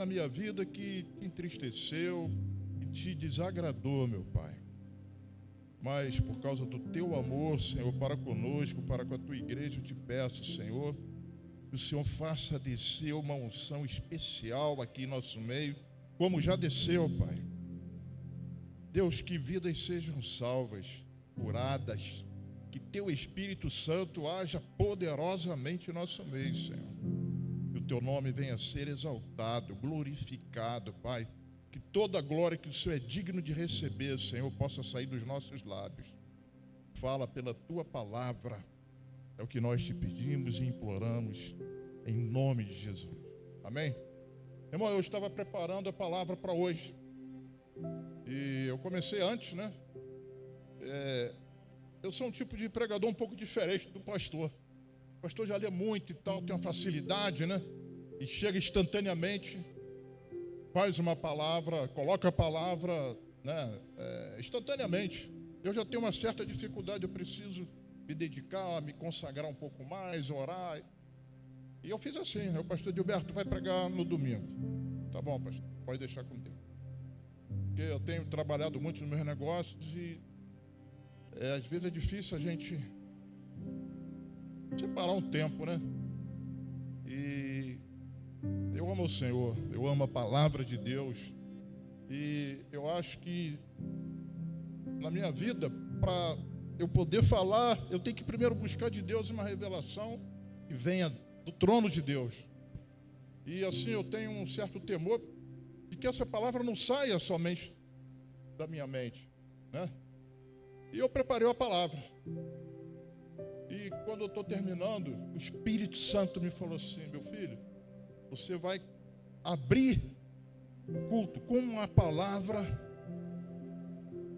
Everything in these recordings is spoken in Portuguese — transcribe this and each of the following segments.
na minha vida que te entristeceu, que te desagradou, meu Pai. Mas por causa do teu amor, Senhor, para conosco, para com a tua igreja, eu te peço, Senhor, que o Senhor faça descer uma unção especial aqui em nosso meio, como já desceu, Pai. Deus, que vidas sejam salvas, curadas, que teu Espírito Santo haja poderosamente em nosso meio, Senhor. Que o teu nome venha a ser exaltado, glorificado, Pai. Que toda a glória que o Senhor é digno de receber, Senhor, possa sair dos nossos lábios. Fala pela tua palavra. É o que nós te pedimos e imploramos em nome de Jesus. Amém? Irmão, eu estava preparando a palavra para hoje. E eu comecei antes, né? Eu sou um tipo de pregador um pouco diferente do pastor. O pastor já lê muito e tal, tem uma facilidade, né? E chega instantaneamente, faz uma palavra, coloca a palavra, né? Instantaneamente. Eu já tenho uma certa dificuldade, eu preciso me dedicar, me consagrar um pouco mais, orar. E eu fiz assim, né? O pastor Gilberto vai pregar no domingo. Tá bom, pastor, pode deixar comigo. Porque eu tenho trabalhado muito nos meus negócios e às vezes é difícil a gente separar um tempo, né? E eu amo o Senhor, eu amo a palavra de Deus. E eu acho que na minha vida, para eu poder falar, eu tenho que primeiro buscar de Deus uma revelação que venha do trono de Deus. E assim eu tenho um certo temor de que essa palavra não saia somente da minha mente, né? E eu preparei a palavra. E quando eu estou terminando, o Espírito Santo me falou assim: meu filho, você vai abrir o culto com uma palavra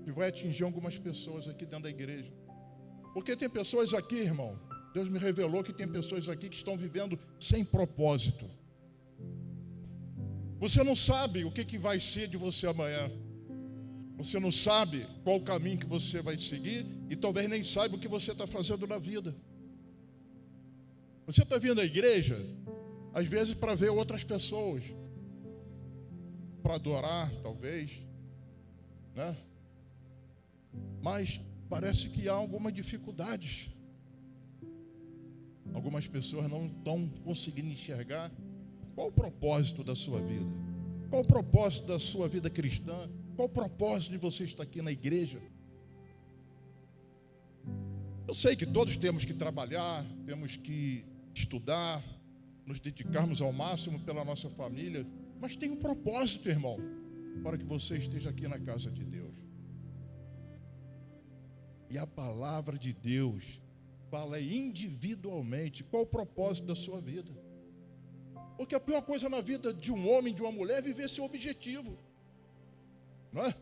que vai atingir algumas pessoas aqui dentro da igreja. Porque tem pessoas aqui, irmão, Deus me revelou que tem pessoas aqui que estão vivendo sem propósito. Você não sabe o que vai ser de você amanhã. Você não sabe qual o caminho que você vai seguir e talvez nem saiba o que você está fazendo na vida. Você está vindo à igreja, às vezes para ver outras pessoas, para adorar, talvez, né? Mas parece que há algumas dificuldades. Algumas pessoas não estão conseguindo enxergar qual o propósito da sua vida, qual o propósito da sua vida cristã, qual o propósito de você estar aqui na igreja. Eu sei que todos temos que trabalhar, temos que estudar, nos dedicarmos ao máximo pela nossa família, mas tem um propósito, irmão, para que você esteja aqui na casa de Deus. E a palavra de Deus fala individualmente qual o propósito da sua vida. Porque a pior coisa na vida de um homem, de uma mulher, é viver seu objetivo. Não é?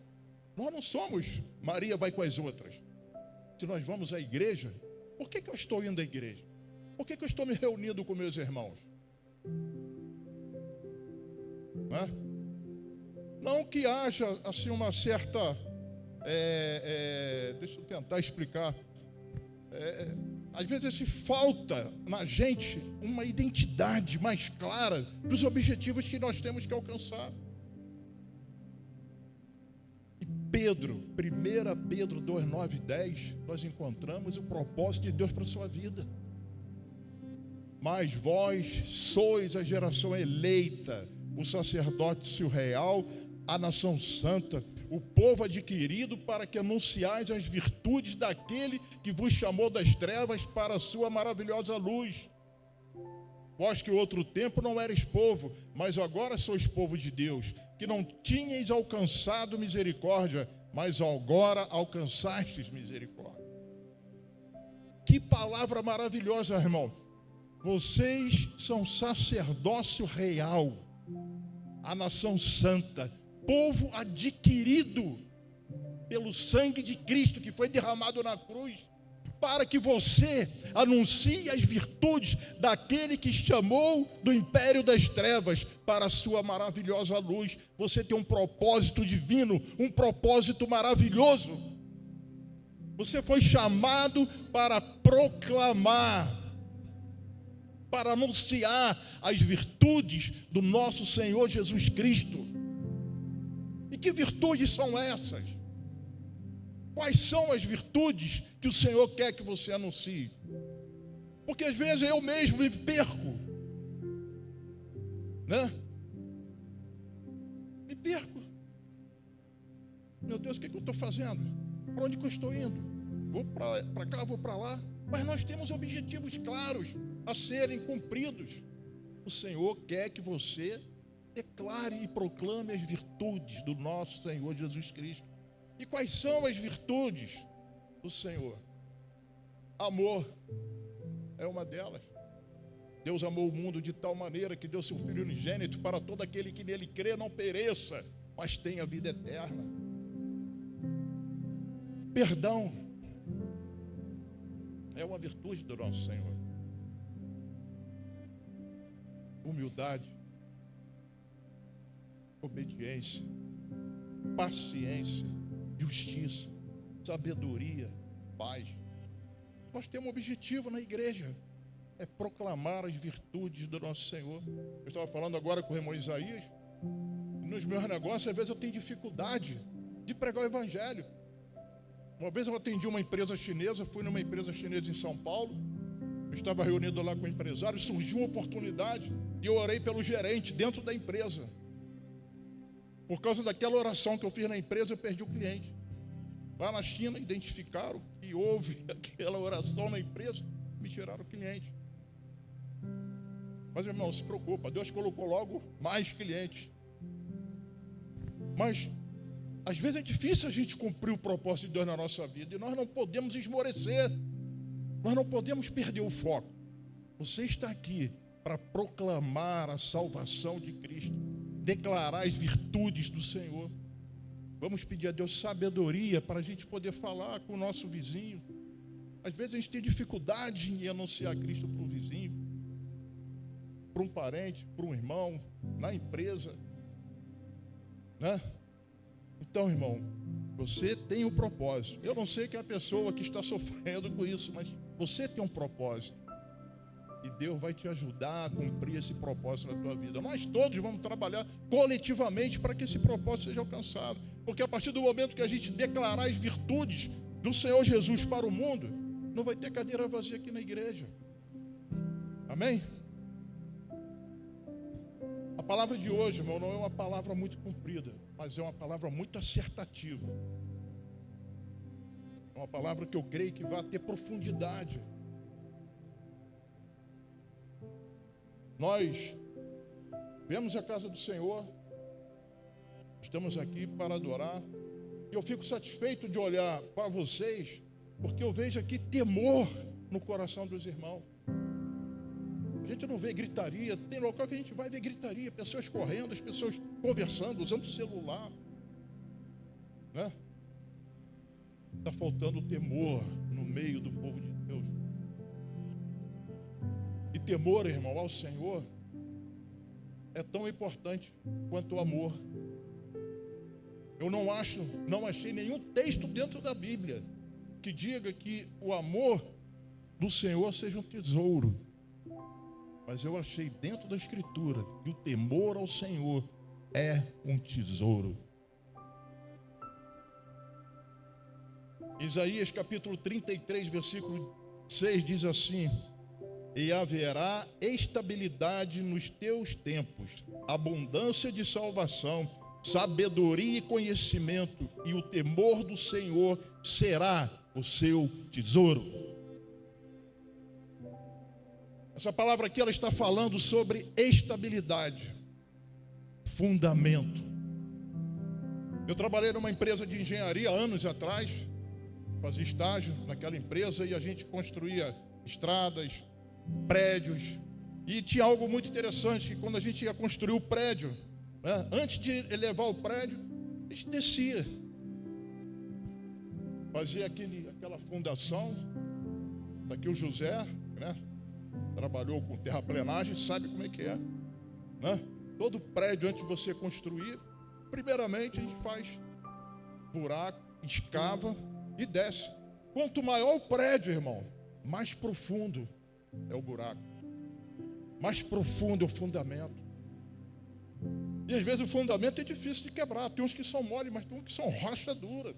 Nós não somos Maria vai com as outras. Se nós vamos à igreja, por que eu estou indo à igreja? Por que eu estou me reunindo com meus irmãos? Não é? Não que haja assim uma certa... deixa eu tentar explicar. Às vezes falta na gente uma identidade mais clara dos objetivos que nós temos que alcançar. E Pedro, 1 Pedro 2, 9 e 10, nós encontramos o propósito de Deus para a sua vida. Mas vós sois a geração eleita, o sacerdócio real, a nação santa, o povo adquirido, para que anunciais as virtudes daquele que vos chamou das trevas para a sua maravilhosa luz. Vós que outro tempo não erais povo, mas agora sois povo de Deus, que não tinhais alcançado misericórdia, mas agora alcançastes misericórdia. Que palavra maravilhosa, irmão. Vocês são sacerdócio real, a nação santa, povo adquirido pelo sangue de Cristo que foi derramado na cruz, para que você anuncie as virtudes daquele que chamou do império das trevas para a sua maravilhosa luz. Você tem um propósito divino, um propósito maravilhoso. Você foi chamado para proclamar para anunciar as virtudes do nosso Senhor Jesus Cristo. E que virtudes são essas? Quais são as virtudes que o Senhor quer que você anuncie? Porque às vezes eu mesmo me perco, né? Me perco. Meu Deus, o que eu estou fazendo? Para onde que eu estou indo? Vou para cá, vou para lá. Mas nós temos objetivos claros a serem cumpridos. O Senhor quer que você declare e proclame as virtudes do nosso Senhor Jesus Cristo. E quais são as virtudes do Senhor? Amor é uma delas. Deus amou o mundo de tal maneira que deu seu Filho unigênito para todo aquele que nele crê não pereça, mas tenha vida eterna. Perdão é uma virtude do nosso Senhor. Humildade, obediência, paciência, justiça, sabedoria, paz. Nós temos um objetivo na igreja, é proclamar as virtudes do nosso Senhor. Eu estava falando agora com o irmão Isaías, nos meus negócios, às vezes eu tenho dificuldade de pregar o evangelho. Uma vez eu atendi uma empresa chinesa, fui numa empresa chinesa em São Paulo, eu estava reunido lá com o empresário, surgiu uma oportunidade e eu orei pelo gerente dentro da empresa. Por causa daquela oração que eu fiz na empresa, eu perdi o cliente. Lá na China, identificaram que houve aquela oração na empresa, me tiraram o cliente. Mas, irmão, se preocupa, Deus colocou logo mais clientes. Mas às vezes é difícil a gente cumprir o propósito de Deus na nossa vida, e nós não podemos esmorecer, nós não podemos perder o foco. Você está aqui para proclamar a salvação de Cristo, declarar as virtudes do Senhor. Vamos pedir a Deus sabedoria para a gente poder falar com o nosso vizinho. Às vezes a gente tem dificuldade em anunciar Cristo para o vizinho, para um parente, para um irmão, na empresa, né? Então, irmão, você tem um propósito. Eu não sei que é a pessoa que está sofrendo com isso, mas você tem um propósito. E Deus vai te ajudar a cumprir esse propósito na tua vida. Nós todos vamos trabalhar coletivamente para que esse propósito seja alcançado. Porque a partir do momento que a gente declarar as virtudes do Senhor Jesus para o mundo, não vai ter cadeira vazia aqui na igreja. Amém? A palavra de hoje, irmão, não é uma palavra muito comprida, mas é uma palavra muito acertativa. É uma palavra que eu creio que vai ter profundidade. Nós vemos a casa do Senhor, estamos aqui para adorar, e eu fico satisfeito de olhar para vocês, porque eu vejo aqui temor no coração dos irmãos. A gente não vê gritaria, tem local que a gente vai ver gritaria, pessoas correndo, as pessoas conversando, usando o celular, né? Está faltando temor no meio do povo de Deus. E temor, irmão, ao Senhor é tão importante quanto o amor. Eu não achei nenhum texto dentro da Bíblia que diga que o amor do Senhor seja um tesouro. Mas eu achei dentro da Escritura que o temor ao Senhor é um tesouro. Isaías capítulo 33, versículo 6 diz assim: e haverá estabilidade nos teus tempos, abundância de salvação, sabedoria e conhecimento, e o temor do Senhor será o seu tesouro. Essa palavra aqui, ela está falando sobre estabilidade, fundamento. Eu trabalhei numa empresa de engenharia anos atrás, fazia estágio naquela empresa e a gente construía estradas, prédios, e tinha algo muito interessante, que quando a gente ia construir o prédio, né, antes de elevar o prédio, a gente descia, fazia aquela fundação. Daqui o José, né, trabalhou com terraplenagem, sabe como é que é, né? Todo prédio, antes de você construir, primeiramente a gente faz buraco, escava e desce. Quanto maior o prédio, irmão, mais profundo é o buraco. mais profundo é o fundamento. E às vezes o fundamento é difícil de quebrar. Tem uns que são moles, mas tem uns que são rocha dura.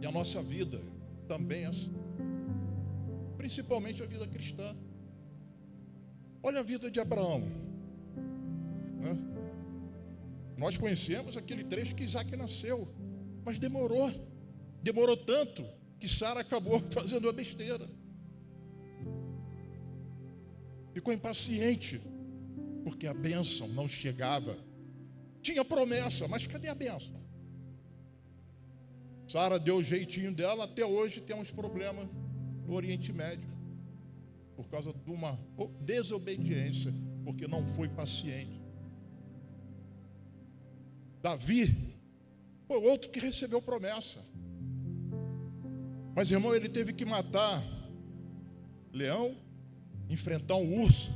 E a nossa vida também é assim. Principalmente a vida cristã. Olha a vida de Abraão, né? Nós conhecemos aquele trecho que Isaac nasceu, mas demorou tanto que Sara acabou fazendo uma besteira. Ficou impaciente, porque a bênção não chegava. Tinha promessa, mas cadê a bênção? Sara deu o jeitinho dela, até hoje tem uns problemas no Oriente Médio, por causa de uma desobediência, porque não foi paciente. Davi foi outro que recebeu promessa, mas irmão, ele teve que matar leão, enfrentar um urso,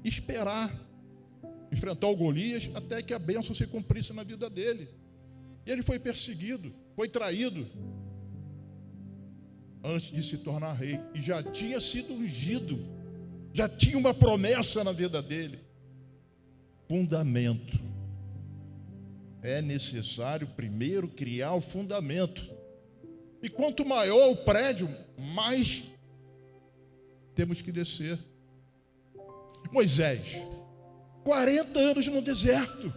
esperar enfrentar o Golias até que a bênção se cumprisse na vida dele. E ele foi perseguido, foi traído antes de se tornar rei, e já tinha sido ungido, já tinha uma promessa na vida dele. Fundamento. É necessário primeiro criar o fundamento. E quanto maior o prédio, mais temos que descer. Moisés, 40 anos no deserto,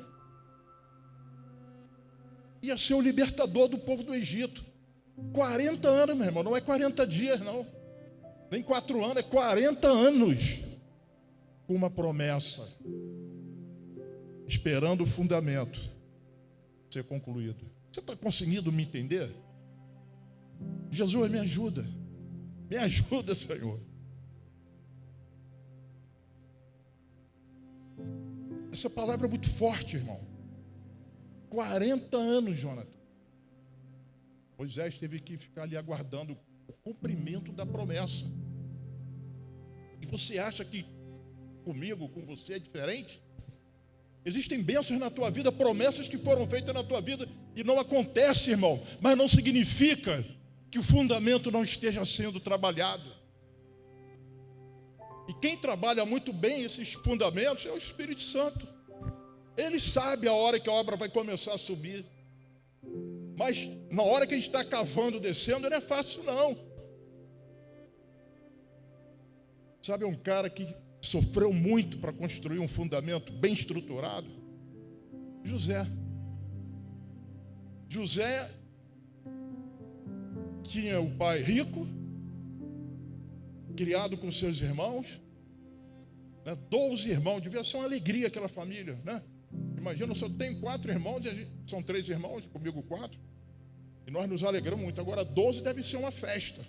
ia ser o libertador do povo do Egito. 40 anos, meu irmão, não é 40 dias, não. Nem 4 anos, é 40 anos. Com uma promessa, esperando o fundamento ser concluído. Você está conseguindo me entender? Jesus, me ajuda, Senhor. Essa palavra é muito forte, irmão. 40 anos, Jonathan. Moisés teve que ficar ali aguardando o cumprimento da promessa. E você acha que comigo, com você é diferente? Existem bênçãos na tua vida, promessas que foram feitas na tua vida e não acontece, irmão. Mas não significa que o fundamento não esteja sendo trabalhado. E quem trabalha muito bem esses fundamentos é o Espírito Santo. Ele sabe a hora que a obra vai começar a subir. Mas na hora que a gente está cavando, descendo, não é fácil não. Sabe, um cara que sofreu muito para construir um fundamento bem estruturado? José. José tinha o pai rico, criado com seus irmãos, né? 12 irmãos, devia ser uma alegria aquela família, né? Imagina, eu só tenho 4 irmãos, são 3 irmãos, comigo 4, e nós nos alegramos muito. Agora 12 deve ser uma festa.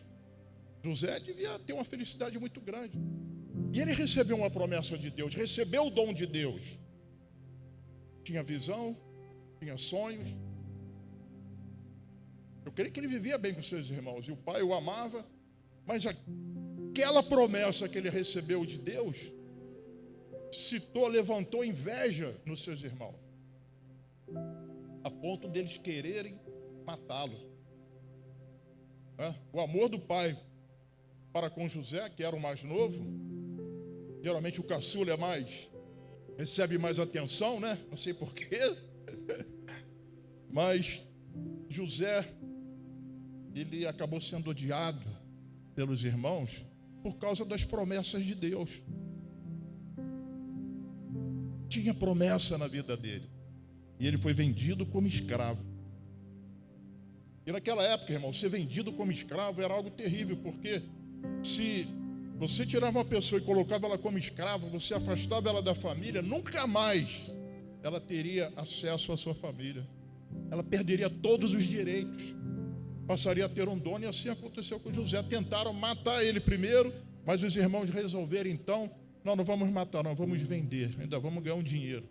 José devia ter uma felicidade muito grande. E ele recebeu uma promessa de Deus, recebeu o dom de Deus. Tinha visão, tinha sonhos. Eu creio que ele vivia bem com seus irmãos, e o pai o amava, mas aquela promessa que ele recebeu de Deus levantou inveja nos seus irmãos, a ponto deles quererem matá-lo. O amor do pai para com José, que era o mais novo, geralmente o caçula recebe mais atenção, né? Não sei porquê, mas José, ele acabou sendo odiado pelos irmãos por causa das promessas de Deus. Tinha promessa na vida dele, e ele foi vendido como escravo. E naquela época, irmão, ser vendido como escravo era algo terrível, porque se você tirava uma pessoa e colocava ela como escravo, você afastava ela da família, nunca mais ela teria acesso à sua família. Ela perderia todos os direitos, passaria a ter um dono, e assim aconteceu com José. Tentaram matar ele primeiro, mas os irmãos resolveram então: não vamos matar, não, vamos vender, ainda vamos ganhar um dinheiro.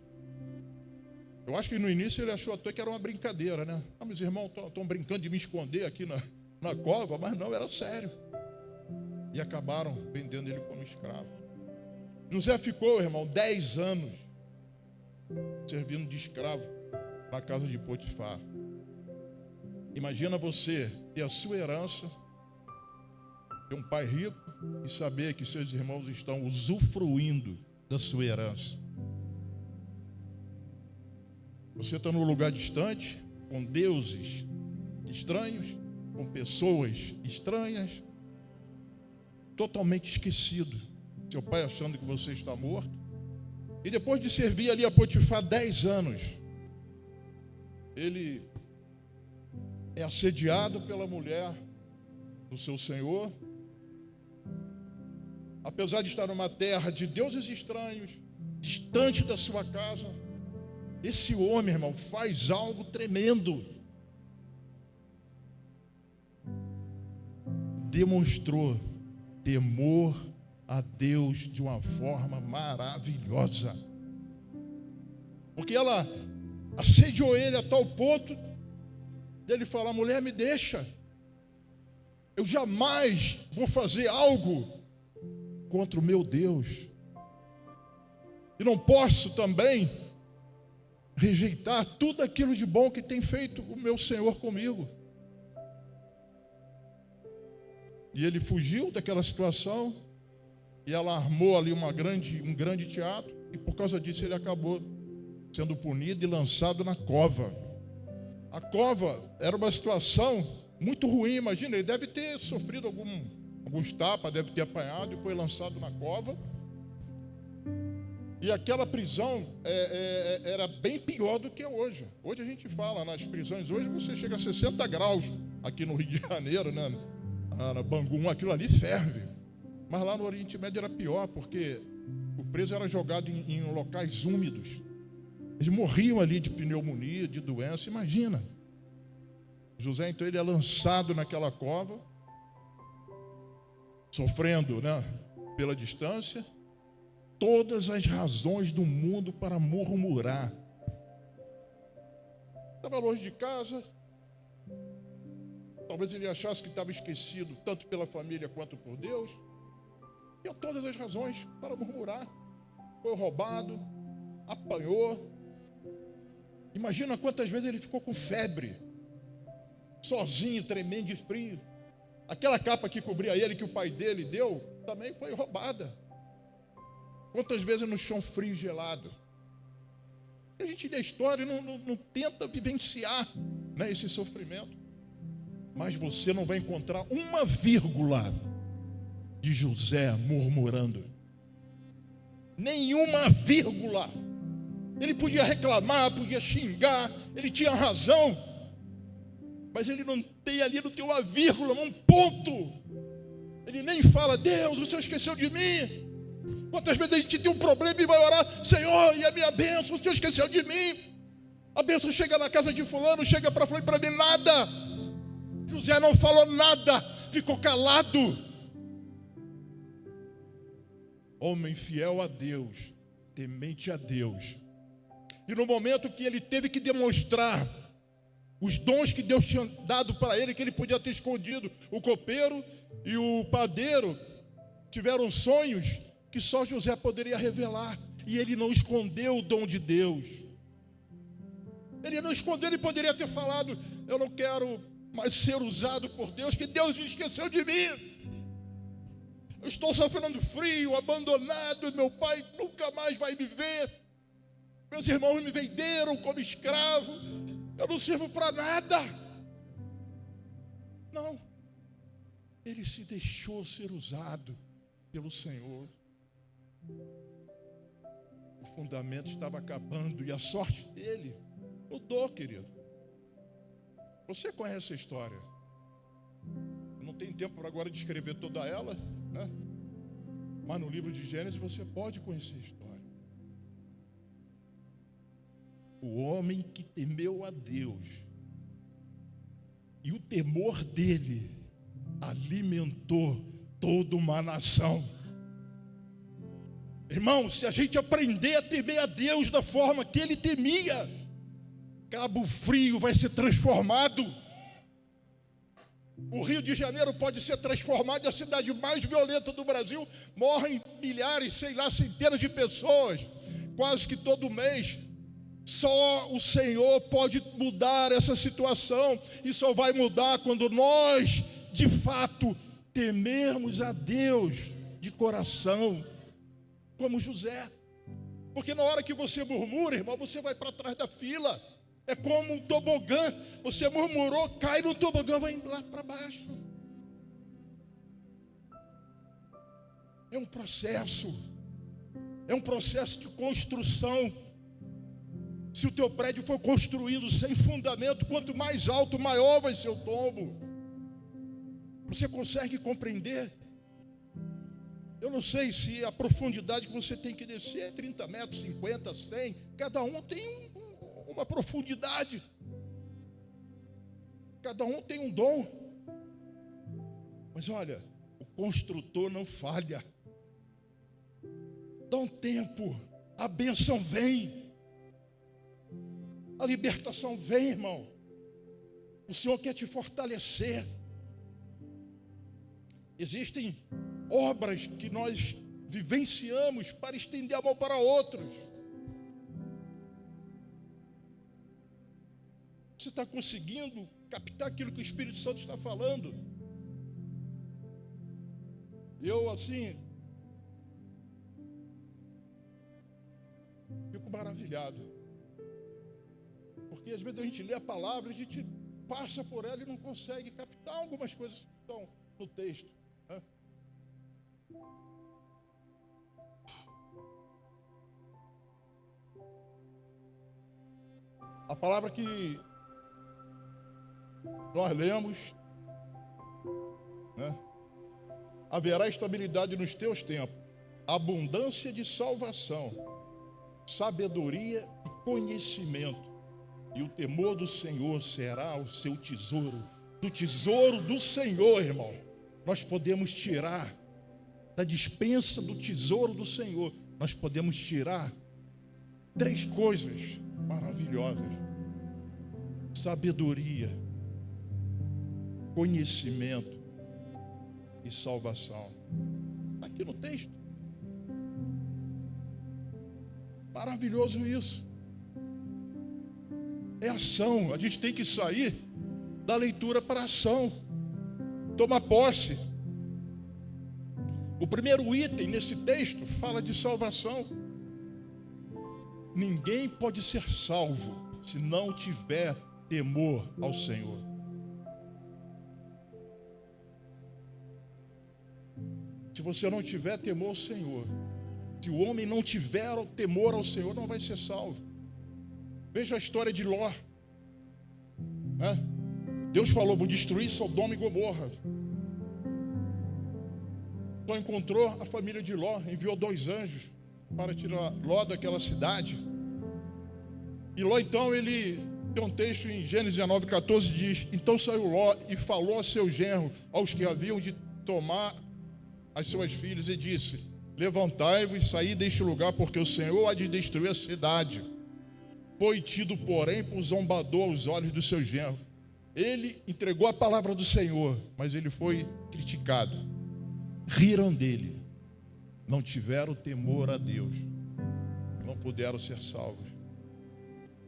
Eu acho que no início ele achou até que era uma brincadeira, né? Meus irmãos estão brincando de me esconder aqui na cova, mas não, era sério. E acabaram vendendo ele como escravo. José ficou, irmão, 10 anos servindo de escravo na casa de Potifar. Imagina você ter a sua herança, ter um pai rico, e saber que seus irmãos estão usufruindo da sua herança. Você está num lugar distante, com deuses estranhos, com pessoas estranhas, totalmente esquecido. Seu pai achando que você está morto. E depois de servir ali a Potifar 10 anos, ele é assediado pela mulher do seu senhor. Apesar de estar numa terra de deuses estranhos, distante da sua casa, esse homem, irmão, faz algo tremendo. Demonstrou temor a Deus de uma forma maravilhosa. Porque ela assediou ele a tal ponto dele falar: mulher, me deixa. Eu jamais vou fazer algo contra o meu Deus. E não posso também rejeitar tudo aquilo de bom que tem feito o meu Senhor comigo. E ele fugiu daquela situação, e ela armou ali um grande teatro, e por causa disso ele acabou sendo punido e lançado na cova. A cova era uma situação muito ruim, imagina, ele deve ter sofrido alguns tapas, deve ter apanhado e foi lançado na cova. E aquela prisão era bem pior do que hoje. Hoje a gente fala nas prisões, hoje você chega a 60 graus aqui no Rio de Janeiro, né? Na Bangu, aquilo ali ferve. Mas lá no Oriente Médio era pior, porque o preso era jogado em locais úmidos. Eles morriam ali de pneumonia, de doença, imagina. José, então, ele é lançado naquela cova, sofrendo, né, pela distância, todas as razões do mundo para murmurar. Estava longe de casa, talvez ele achasse que estava esquecido tanto pela família quanto por Deus. Tinha todas as razões para murmurar. Foi roubado, apanhou. Imagina quantas vezes ele ficou com febre, sozinho, tremendo de frio. Aquela capa que cobria ele, que o pai dele deu, também foi roubada. Quantas vezes no chão frio e gelado. A gente lê a história e não tenta vivenciar, né, esse sofrimento. Mas você não vai encontrar uma vírgula de José murmurando. Nenhuma vírgula. Ele podia reclamar, podia xingar, ele tinha razão. Mas ele não tem ali, não tem uma vírgula, um ponto. Ele nem fala: Deus, o Senhor esqueceu de mim. Quantas vezes a gente tem um problema e vai orar: Senhor, e a minha bênção, o Senhor esqueceu de mim. A bênção chega na casa de fulano, chega para fulano, para mim nada. José não falou nada, ficou calado. Homem fiel a Deus, temente a Deus. E no momento que ele teve que demonstrar os dons que Deus tinha dado para ele, que ele podia ter escondido, o copeiro e o padeiro tiveram sonhos que só José poderia revelar. E ele não escondeu o dom de Deus. Ele não escondeu, ele poderia ter falado: eu não quero mais ser usado por Deus, que Deus esqueceu de mim. Eu estou sofrendo frio, abandonado, meu pai nunca mais vai me ver. Meus irmãos me venderam como escravo. Eu não sirvo para nada. Não. Ele se deixou ser usado pelo Senhor. O fundamento estava acabando e a sorte dele mudou, querido. Você conhece a história. Eu não tenho tempo agora de escrever toda ela, né? Mas no livro de Gênesis você pode conhecer a história. O homem que temeu a Deus, e o temor dele alimentou toda uma nação. Irmão, se a gente aprender a temer a Deus da forma que ele temia, Cabo Frio vai ser transformado. O Rio de Janeiro pode ser transformado, a cidade mais violenta do Brasil. Morrem milhares, centenas de pessoas, quase que todo mês. Só o Senhor pode mudar essa situação. E só vai mudar quando nós, de fato, temermos a Deus de coração, como José. Porque na hora que você murmura, irmão, você vai para trás da fila. É como um tobogã. Você murmurou, cai no tobogã, vai lá para baixo. É um processo. É um processo de construção. Se o teu prédio for construído sem fundamento, quanto mais alto, maior vai ser o tombo. Você consegue compreender? Eu não sei se a profundidade que você tem que descer é 30 metros, 50, 100. Cada um tem uma profundidade. Cada um tem um dom. Mas olha, o construtor não falha. Dá um tempo, a bênção vem. A libertação vem, irmão. O Senhor quer te fortalecer. Existem obras que nós vivenciamos para estender a mão para outros. Você está conseguindo captar aquilo que o Espírito Santo está falando? Eu, assim, fico maravilhado. Porque às vezes a gente lê a palavra, a gente passa por ela e não consegue captar algumas coisas que estão no texto. A palavra que nós lemos, né? Haverá estabilidade nos teus tempos, abundância de salvação, sabedoria e conhecimento, e o temor do Senhor será o seu tesouro. Do tesouro do Senhor, irmão, nós podemos tirar, da despensa do tesouro do Senhor, nós podemos tirar 3 coisas maravilhosas: sabedoria, conhecimento e salvação. Está aqui no texto. Maravilhoso isso. É ação. A gente tem que sair da leitura para a ação. Tomar posse. O primeiro item nesse texto fala de salvação. Ninguém pode ser salvo se não tiver temor ao Senhor. Se você não tiver temor ao Senhor, se o homem não tiver temor ao Senhor, não vai ser salvo. Veja a história de Ló. Deus falou: vou destruir Sodoma e Gomorra. Só encontrou a família de Ló, enviou 2 anjos para tirar Ló daquela cidade. E Ló, então, ele tem um texto em Gênesis 19:14, diz: então saiu Ló e falou a seu genro, aos que haviam de tomar as suas filhas, e disse: levantai-vos e saí deste lugar, porque o Senhor há de destruir a cidade. Foi tido, porém, por zombador aos olhos do seu genro. Ele entregou a palavra do Senhor, mas ele foi criticado. Riram dele. Não tiveram temor a Deus. Não puderam ser salvos.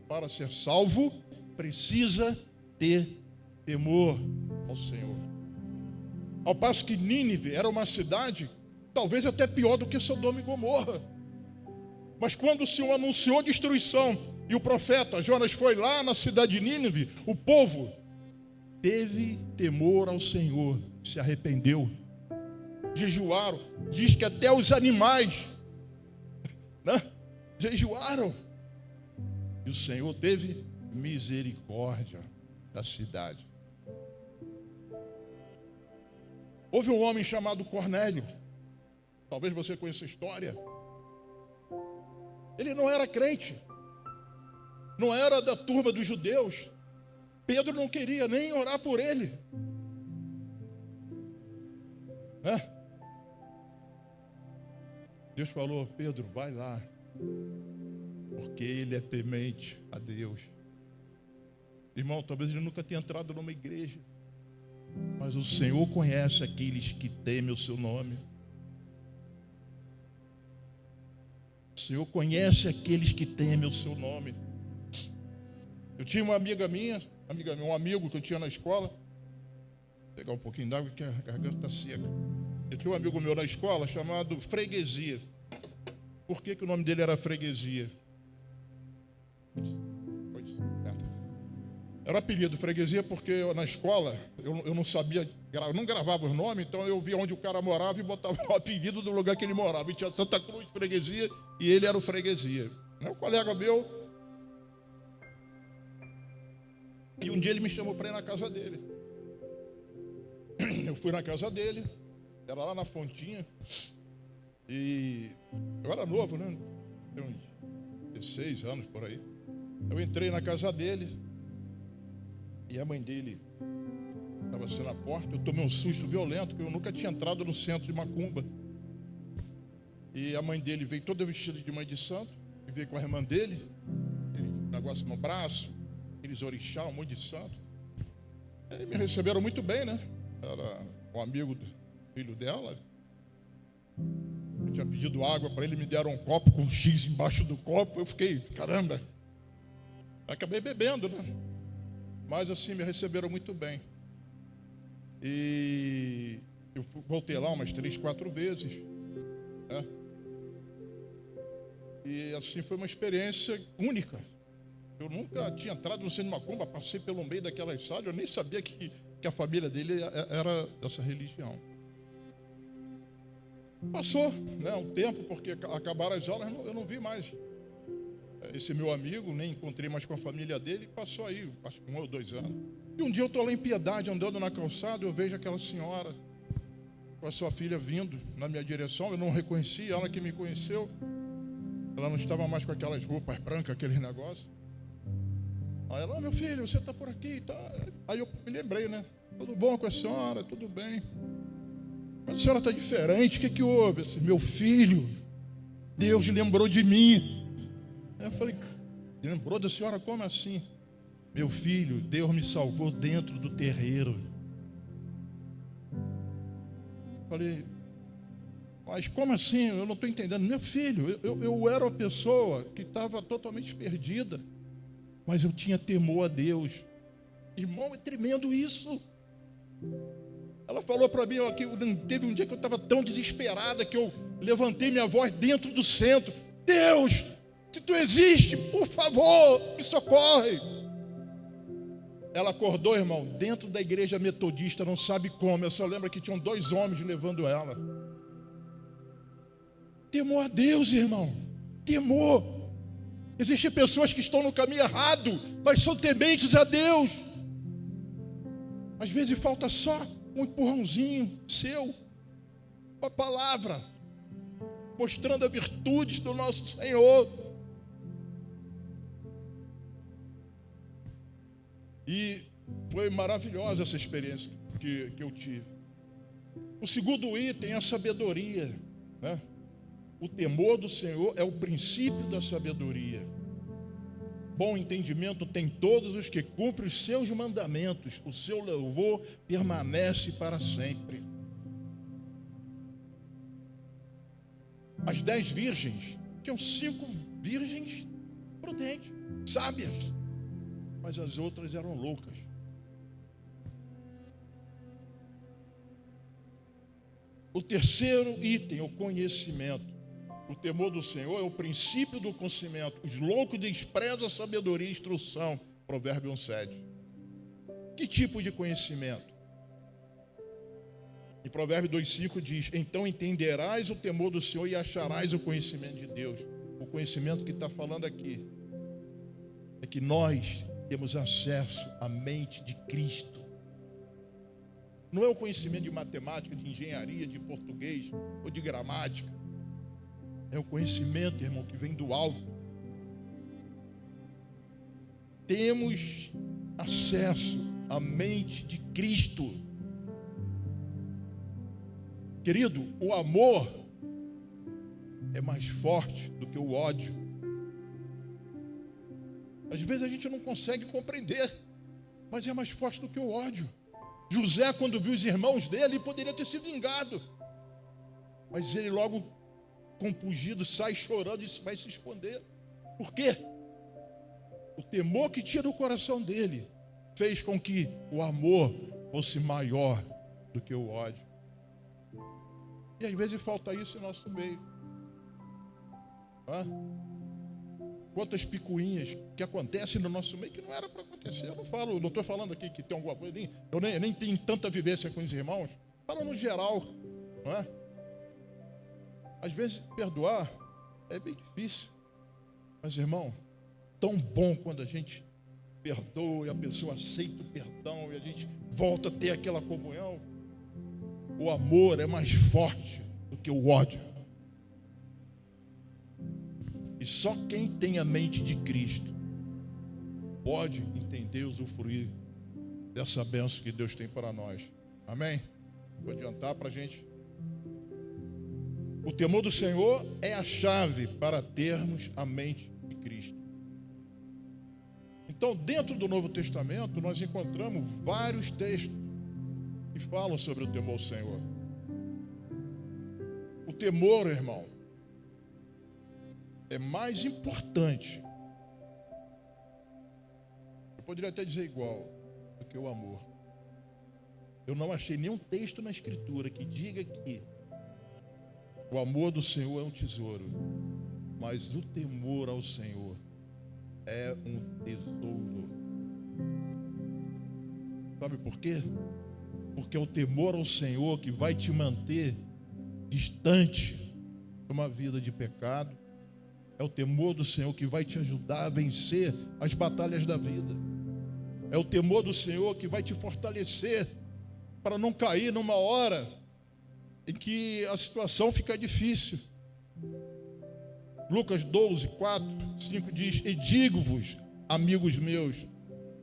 Para ser salvo, precisa ter temor ao Senhor. Ao passo que Nínive era uma cidade, talvez até pior do que Sodoma e Gomorra. Mas quando o Senhor anunciou destruição, e o profeta Jonas foi lá na cidade de Nínive, o povo teve temor ao Senhor, se arrependeu, jejuaram. Diz que até os animais, né, jejuaram. E o Senhor teve misericórdia da cidade. Houve um homem chamado Cornélio. Talvez você conheça a história. Ele não era crente. Não era da turma dos judeus. Pedro não queria nem orar por ele. Deus falou: Pedro, vai lá, porque ele é temente a Deus. Irmão, talvez ele nunca tenha entrado numa igreja, mas o Senhor conhece aqueles que temem o seu nome. O Senhor conhece aqueles que temem o seu nome. Eu tinha uma amiga minha, um amigo que eu tinha na escola. Vou pegar um pouquinho d'água que a garganta está seca. Eu tinha um amigo meu na escola chamado Freguesia. Por que o nome dele era Freguesia? Era apelido Freguesia porque eu, na escola eu não sabia, eu não gravava os nomes, então eu via onde o cara morava e botava o apelido do lugar que ele morava. E tinha Santa Cruz, Freguesia, e ele era o Freguesia. Um colega meu, e um dia ele me chamou para ir na casa dele. Eu fui na casa dele, era lá na Fontinha, e eu era novo, né? Tinha uns 16 anos por aí. Eu entrei na casa dele, e a mãe dele estava assim na porta. Eu tomei um susto violento, porque eu nunca tinha entrado no centro de macumba. E a mãe dele veio toda vestida de mãe de santo, e veio com a irmã dele, um negócio no braço, aqueles orixá, um monte de santo. Aí me receberam muito bem, né? Era um amigo do filho dela. Eu tinha pedido água para ele, me deram um copo com um X embaixo do copo. Eu fiquei, caramba, acabei bebendo, né? Mas assim, me receberam muito bem. E eu voltei lá umas 3, 4 vezes, né? E assim, foi uma experiência única. Eu nunca tinha entrado no centro de macumba, passei pelo meio daquelas salas, eu nem sabia que a família dele era dessa religião. Passou, né, um tempo, porque acabaram as aulas, eu não vi mais esse meu amigo, nem encontrei mais com a família dele. Passou aí, acho que 1 ou 2 anos. E um dia eu estou lá em Piedade, andando na calçada, eu vejo aquela senhora com a sua filha vindo na minha direção. Eu não reconheci, ela que me conheceu. Ela não estava mais com aquelas roupas brancas, aquele negócio. Aí ela, meu filho, você está por aqui? Tá. Aí eu me lembrei, né? Tudo bom com a senhora? Tudo bem. Mas a senhora está diferente, o que houve? Assim, meu filho, Deus lembrou de mim. Aí eu falei, lembrou da senhora como assim? Meu filho, Deus me salvou dentro do terreiro. Falei, mas como assim? Eu não estou entendendo. Meu filho, eu era uma pessoa que estava totalmente perdida, mas eu tinha temor a Deus. Irmão, é tremendo isso. Ela falou para mim, ó, que teve um dia que eu estava tão desesperada que eu levantei minha voz dentro do centro. Deus, se tu existe, por favor, me socorre. Ela acordou, irmão, dentro da igreja metodista, não sabe como. Eu só lembro que tinham 2 homens levando ela. Temor a Deus, irmão. Temor. Existem pessoas que estão no caminho errado, mas são tementes a Deus. Às vezes falta só um empurrãozinho seu, uma palavra, mostrando as virtudes do nosso Senhor. E foi maravilhosa essa experiência que eu tive. O segundo item é a sabedoria, né? O temor do Senhor é o princípio da sabedoria. Bom entendimento tem todos os que cumprem os seus mandamentos. O seu louvor permanece para sempre. As 10 virgens, tinham 5 virgens prudentes, sábias, mas as outras eram loucas. O terceiro item, o conhecimento. O temor do Senhor é o princípio do conhecimento. Os loucos desprezam a sabedoria e a instrução. Provérbio 1:7. Que tipo de conhecimento? Em Provérbio 2:5 diz: então entenderás o temor do Senhor e acharás o conhecimento de Deus. O conhecimento que está falando aqui é que nós temos acesso à mente de Cristo. Não é o conhecimento de matemática, de engenharia, de português ou de gramática. É o conhecimento, irmão, que vem do alto. Temos acesso à mente de Cristo. Querido, o amor é mais forte do que o ódio. Às vezes a gente não consegue compreender, mas é mais forte do que o ódio. José, quando viu os irmãos dele, poderia ter se vingado, mas ele logo compungido sai chorando e vai se esconder. Por quê? O temor que tinha no coração dele fez com que o amor fosse maior do que o ódio. E às vezes falta isso em nosso meio. Quantas picuinhas que acontecem no nosso meio que não era para acontecer. Eu não estou falando aqui que tem alguma coisa, eu nem tenho tanta vivência com os irmãos. Fala no geral, não é? Às vezes perdoar é bem difícil. Mas, irmão, tão bom quando a gente perdoa e a pessoa aceita o perdão e a gente volta a ter aquela comunhão. O amor é mais forte do que o ódio. E só quem tem a mente de Cristo pode entender e usufruir dessa bênção que Deus tem para nós. Amém? Vou adiantar para a gente. O temor do Senhor é a chave para termos a mente de Cristo. Então, dentro do Novo Testamento, nós encontramos vários textos que falam sobre o temor do Senhor. O temor, irmão, é mais importante, eu poderia até dizer igual, do que o amor. Eu não achei nenhum texto na Escritura que diga que o amor do Senhor é um tesouro, mas o temor ao Senhor é um tesouro. Sabe por quê? Porque é o temor ao Senhor que vai te manter distante de uma vida de pecado. É o temor do Senhor que vai te ajudar a vencer as batalhas da vida. É o temor do Senhor que vai te fortalecer para não cair numa hora em que a situação fica difícil. Lucas 12, 4, 5 diz: E digo-vos, amigos meus,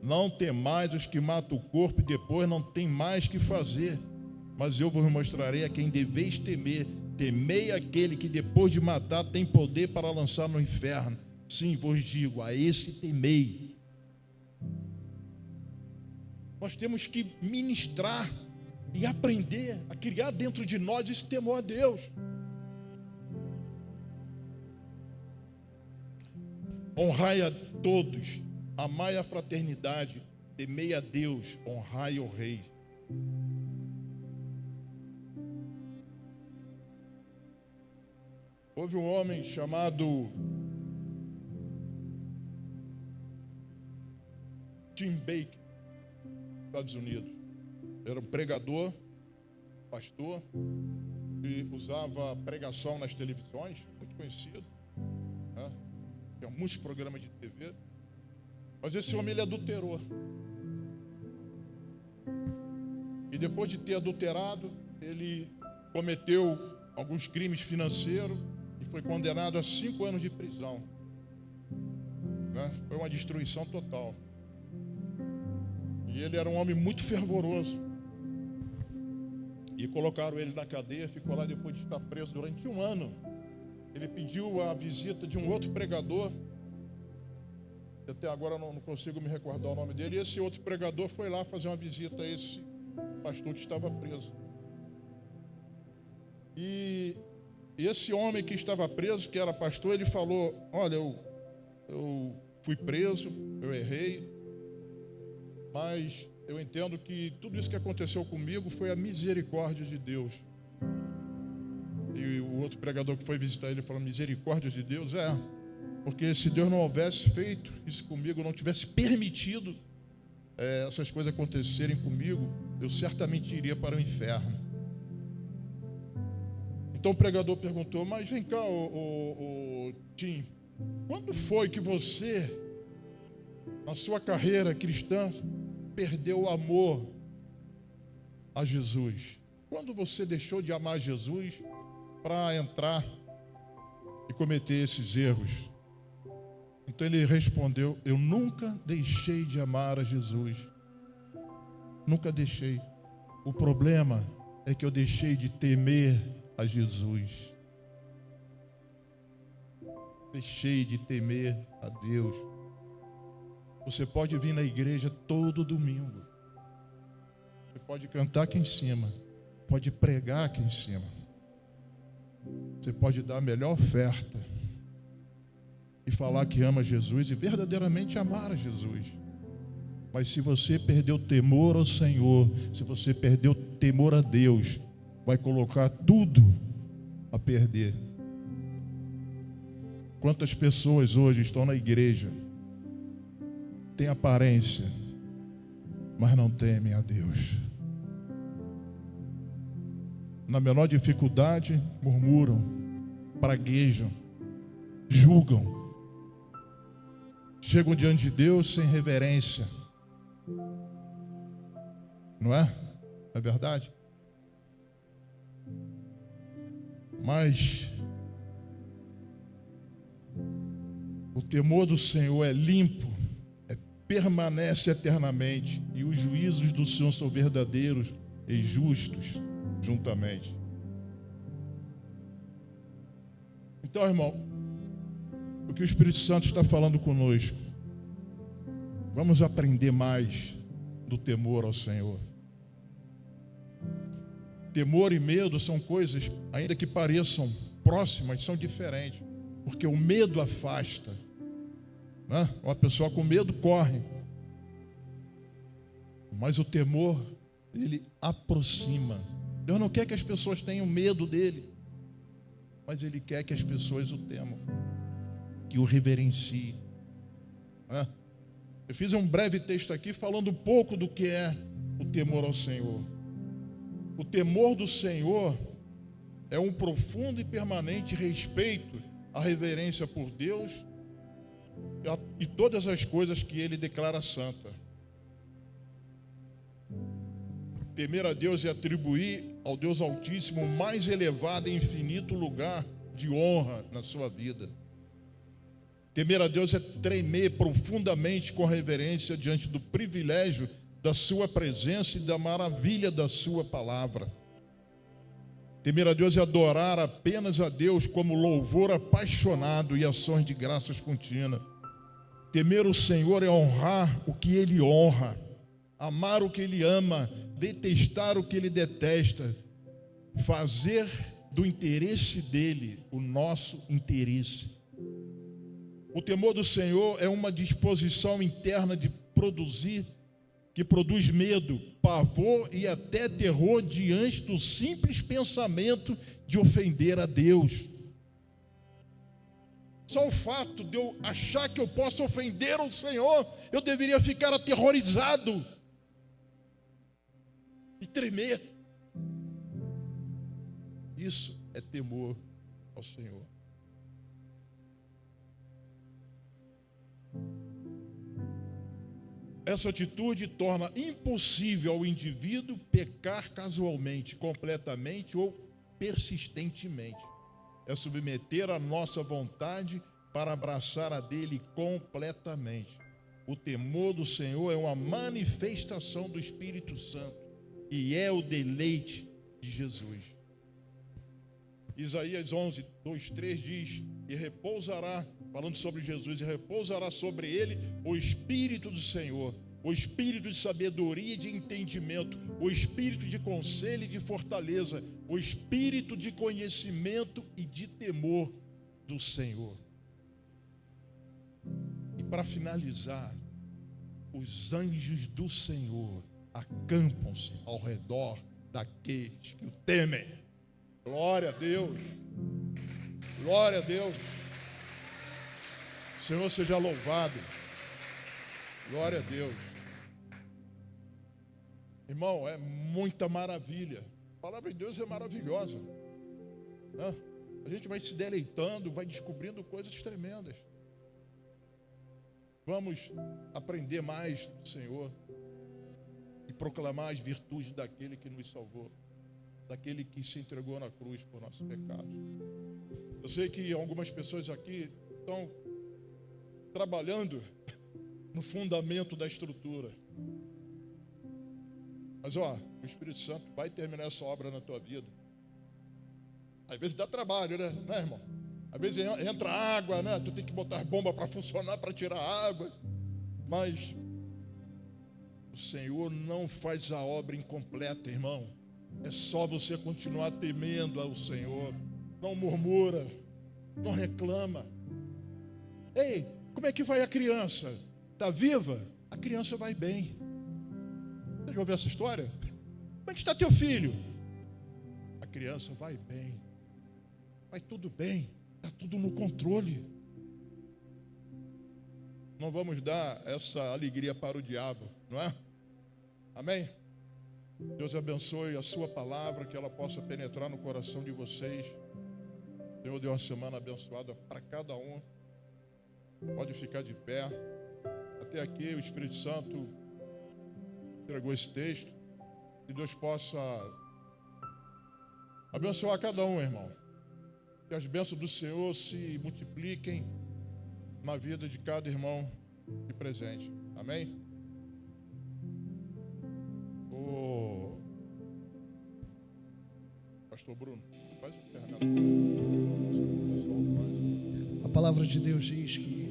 não temais os que matam o corpo e depois não tem mais que fazer, mas eu vos mostrarei a quem deveis temer. Temei aquele que depois de matar tem poder para lançar no inferno. Sim, vos digo, a esse temei. Nós temos que ministrar e aprender a criar dentro de nós esse temor a Deus. Honrai a todos, amai a fraternidade, temei a Deus, honrai o Rei. Houve um homem chamado Tim Baker, Estados Unidos. Era um pregador, pastor, e usava pregação nas televisões, muito conhecido, né? Tem muitos programas de TV. Mas esse homem, ele adulterou. E depois de ter adulterado, ele cometeu alguns crimes financeiros e foi condenado a 5 anos de prisão, né? Foi uma destruição total. E ele era um homem muito fervoroso. E colocaram ele na cadeia, ficou lá depois de estar preso durante 1 ano. Ele pediu a visita de um outro pregador. Até agora não consigo me recordar o nome dele. E esse outro pregador foi lá fazer uma visita a esse pastor que estava preso. E esse homem que estava preso, que era pastor, ele falou: olha, eu fui preso, eu errei, mas eu entendo que tudo isso que aconteceu comigo foi a misericórdia de Deus. E o outro pregador que foi visitar ele falou: misericórdia de Deus? É, porque se Deus não houvesse feito isso comigo, não tivesse permitido essas coisas acontecerem comigo, eu certamente iria para o inferno. Então o pregador perguntou: mas vem cá, Tim, quando foi que você, na sua carreira cristã, perdeu o amor a Jesus? Quando você deixou de amar Jesus para entrar e cometer esses erros? Então ele respondeu: eu nunca deixei de amar a Jesus. Nunca deixei. O problema é que eu deixei de temer a Jesus. Deixei de temer a Deus. Você pode vir na igreja todo domingo. Você pode cantar aqui em cima. Pode pregar aqui em cima. Você pode dar a melhor oferta e falar que ama Jesus e verdadeiramente amar a Jesus. Mas se você perdeu o temor ao Senhor, se você perdeu o temor a Deus, vai colocar tudo a perder. Quantas pessoas hoje estão na igreja, têm aparência, mas não temem a Deus. Na menor dificuldade, murmuram, praguejam, julgam. Chegam diante de Deus sem reverência. Não é? É verdade? Mas o temor do Senhor é limpo, permanece eternamente, e os juízos do Senhor são verdadeiros e justos juntamente. Então, irmão, o que o Espírito Santo está falando conosco, vamos aprender mais do temor ao Senhor. Temor e medo são coisas, ainda que pareçam próximas, são diferentes, porque o medo afasta, né? Uma pessoa com medo corre, mas o temor, ele aproxima. Deus não quer que as pessoas tenham medo dele, mas Ele quer que as pessoas o temam, que o reverenciem, né? Eu fiz um breve texto aqui falando um pouco do que é o temor ao Senhor. O temor do Senhor é um profundo e permanente respeito à reverência por Deus e todas as coisas que Ele declara santa. Temer a Deus é atribuir ao Deus Altíssimo o mais elevado e infinito lugar de honra na sua vida. Temer a Deus é tremer profundamente com reverência diante do privilégio da sua presença e da maravilha da sua palavra. Temer a Deus é adorar apenas a Deus como louvor apaixonado e ações de graças contínuas. Temer o Senhor é honrar o que Ele honra, amar o que Ele ama, detestar o que Ele detesta, fazer do interesse dEle o nosso interesse. O temor do Senhor é uma disposição interna de produzir, que produz medo, pavor e até terror diante do simples pensamento de ofender a Deus. Só o fato de eu achar que eu posso ofender o Senhor, eu deveria ficar aterrorizado e tremer. Isso é temor ao Senhor. Essa atitude torna impossível ao indivíduo pecar casualmente, completamente ou persistentemente. É submeter a nossa vontade para abraçar a dele completamente. O temor do Senhor é uma manifestação do Espírito Santo e é o deleite de Jesus. Isaías 11, 2, 3 diz: e repousará, falando sobre Jesus, e repousará sobre ele o Espírito do Senhor, o Espírito de sabedoria e de entendimento, o Espírito de conselho e de fortaleza, o Espírito de conhecimento e de temor do Senhor. E para finalizar, os anjos do Senhor acampam-se ao redor daqueles que o temem. Glória a Deus. Glória a Deus. O Senhor seja louvado. Glória a Deus. Irmão, é muita maravilha. A palavra de Deus é maravilhosa, né? A gente vai se deleitando, vai descobrindo coisas tremendas. Vamos aprender mais do Senhor e proclamar as virtudes daquele que nos salvou, daquele que se entregou na cruz por nossos pecados. Eu sei que algumas pessoas aqui estão trabalhando no fundamento da estrutura. Mas o Espírito Santo vai terminar essa obra na tua vida. Às vezes dá trabalho, né, irmão? Às vezes entra água, né? Tu tem que botar bomba para funcionar, para tirar a água. Mas o Senhor não faz a obra incompleta, irmão. É só você continuar temendo ao Senhor. Não murmura, não reclama. Ei, como é que vai a criança? Está viva? criança vai bem. Você já ouviu essa história? Como é que está teu filho? A criança vai bem. Vai tudo bem. Está tudo no controle. Não vamos dar essa alegria para o diabo, não é? Amém? Deus abençoe a sua palavra, que ela possa penetrar no coração de vocês. Senhor, deu uma semana abençoada para cada um. Pode ficar de pé. Até aqui o Espírito Santo entregou esse texto. Que Deus possa abençoar cada um, irmão. Que as bênçãos do Senhor se multipliquem na vida de cada irmão de presente. Amém? O pastor Bruno, faz o encerramento. A palavra de Deus diz que